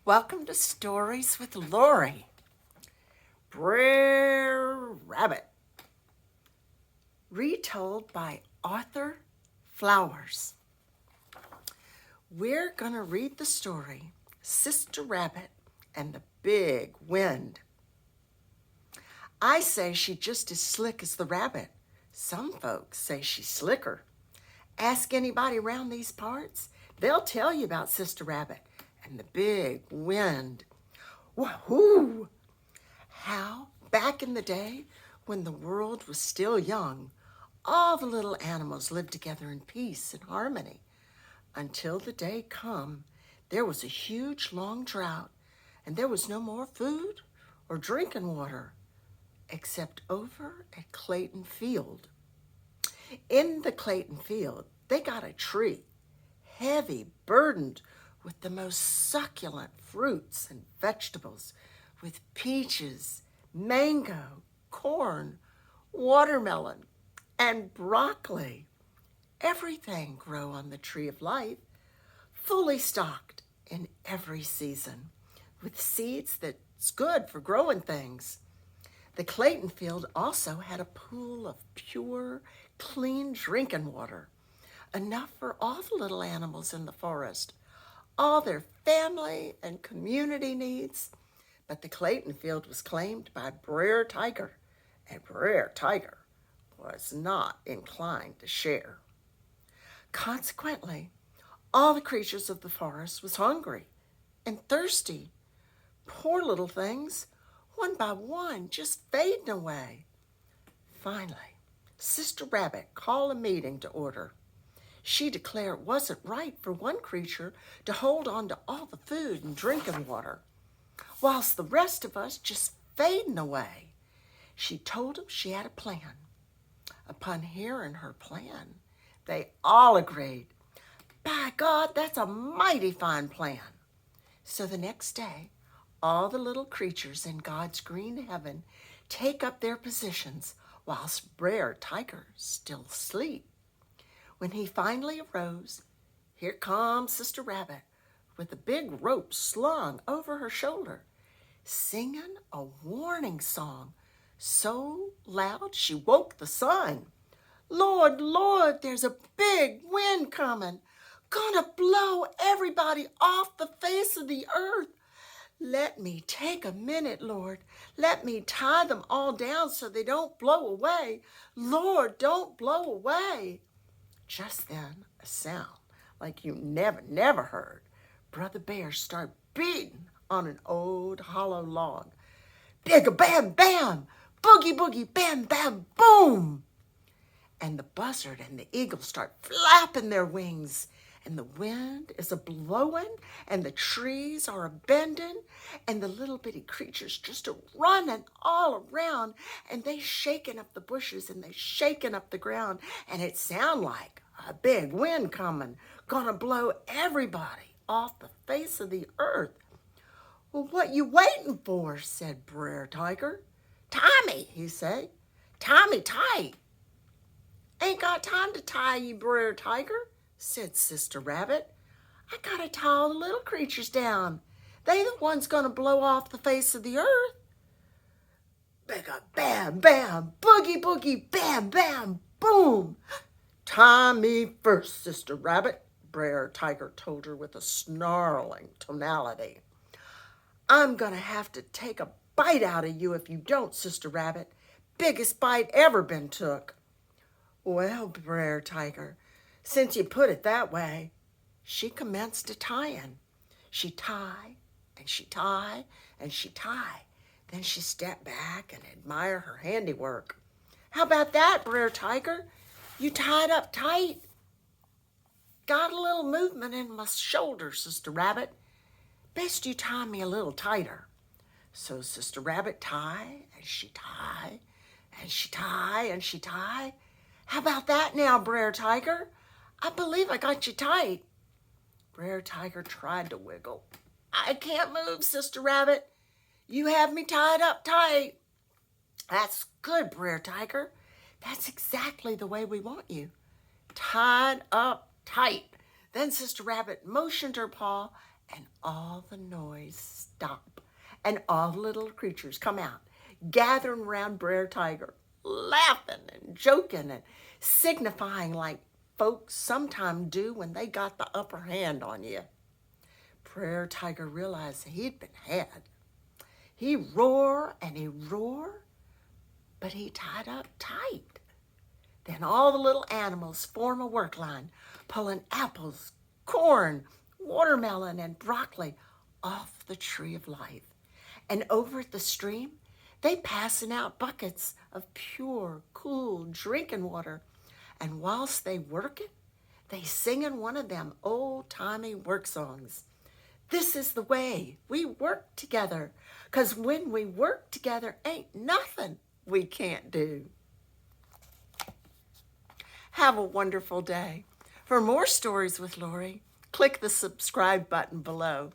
Welcome to Stories with Lori. Brer Rabbit. Retold by Arthur Flowers. We're going to read the story, Sister Rabbit and the Big Wind. I say she's just as slick as the rabbit. Some folks say she's slicker. Ask anybody around these parts, they'll tell you about Sister Rabbit and the big wind. Wahoo! How, back in the day, when the world was still young, all the little animals lived together in peace and harmony. Until the day come, there was a huge, long drought, and there was no more food or drinking water, except over at Clayton Field. In the Clayton Field, they got a tree, heavy, burdened with the most succulent fruits and vegetables, with peaches, mango, corn, watermelon, and broccoli. Everything grow on the tree of life, fully stocked in every season, with seeds that's good for growing things. The Clayton Field also had a pool of pure, clean drinking water, enough for all the little animals in the forest, all their family and community needs. But the Clayton Field was claimed by Brer Tiger, and Brer Tiger was not inclined to share. Consequently, all the creatures of the forest was hungry and thirsty. Poor little things, one by one, just fading away. Finally, Sister Rabbit called a meeting to order. She declared it wasn't right for one creature to hold on to all the food and drinking water, whilst the rest of us just fading away. She told them she had a plan. Upon hearing her plan, they all agreed, "By God, that's a mighty fine plan." So the next day, all the little creatures in God's green heaven take up their positions whilst Brer Tiger still sleep. When he finally arose, here comes Sister Rabbit with a big rope slung over her shoulder, singing a warning song so loud she woke the sun. "Lord, Lord, there's a big wind coming, gonna blow everybody off the face of the earth. Let me take a minute, Lord. Let me tie them all down so they don't blow away. Lord, don't blow away." Just then, a sound like you never heard. Brother Bear started beating on an old hollow log. Big bam bam, boogie boogie bam bam boom. And the buzzard and the eagle start flapping their wings, and the wind is a-blowing, and the trees are a-bending, and the little bitty creatures just a-running all around, and they shaking up the bushes, and they shaking up the ground, and it sound like a big wind coming, gonna blow everybody off the face of the earth. "Well, what you waiting for?" said Brer Tiger. "Tie me," he said. "Tie me tight." "Ain't got time to tie you, Brer Tiger," said Sister Rabbit. "I gotta tie all the little creatures down. They the ones gonna blow off the face of the earth." Bigga bam bam, boogie boogie bam bam boom. "Tie me first, Sister Rabbit," Brer Tiger told her with a snarling tonality. "I'm gonna have to take a bite out of you if you don't, Sister Rabbit. Biggest bite ever been took." "Well, Brer Tiger, since you put it that way," she commenced a tying. She tie, and she tie, and she tie. Then she stepped back and admired her handiwork. "How about that, Brer Tiger? You tied up tight." "Got a little movement in my shoulder, Sister Rabbit. Best you tie me a little tighter." So Sister Rabbit tie, and she tie, and she tie, and she tie. "How about that now, Brer Tiger? I believe I got you tight." Brer Tiger tried to wiggle. "I can't move, Sister Rabbit. You have me tied up tight." "That's good, Brer Tiger. That's exactly the way we want you. Tied up tight." Then Sister Rabbit motioned her paw and all the noise stop, and all the little creatures come out, gathering around Brer Tiger, laughing and joking and signifying like folks sometimes do when they got the upper hand on you. Brer Tiger realized he'd been had. He roar and he roar, but he tied up tight. Then all the little animals form a work line, pulling apples, corn, watermelon, and broccoli off the tree of life. And over at the stream, they passing out buckets of pure, cool drinking water. And whilst they working, they singing one of them old-timey work songs. This is the way we work together, 'cause when we work together, ain't nothing we can't do. Have a wonderful day. For more stories with Lori, click the subscribe button below.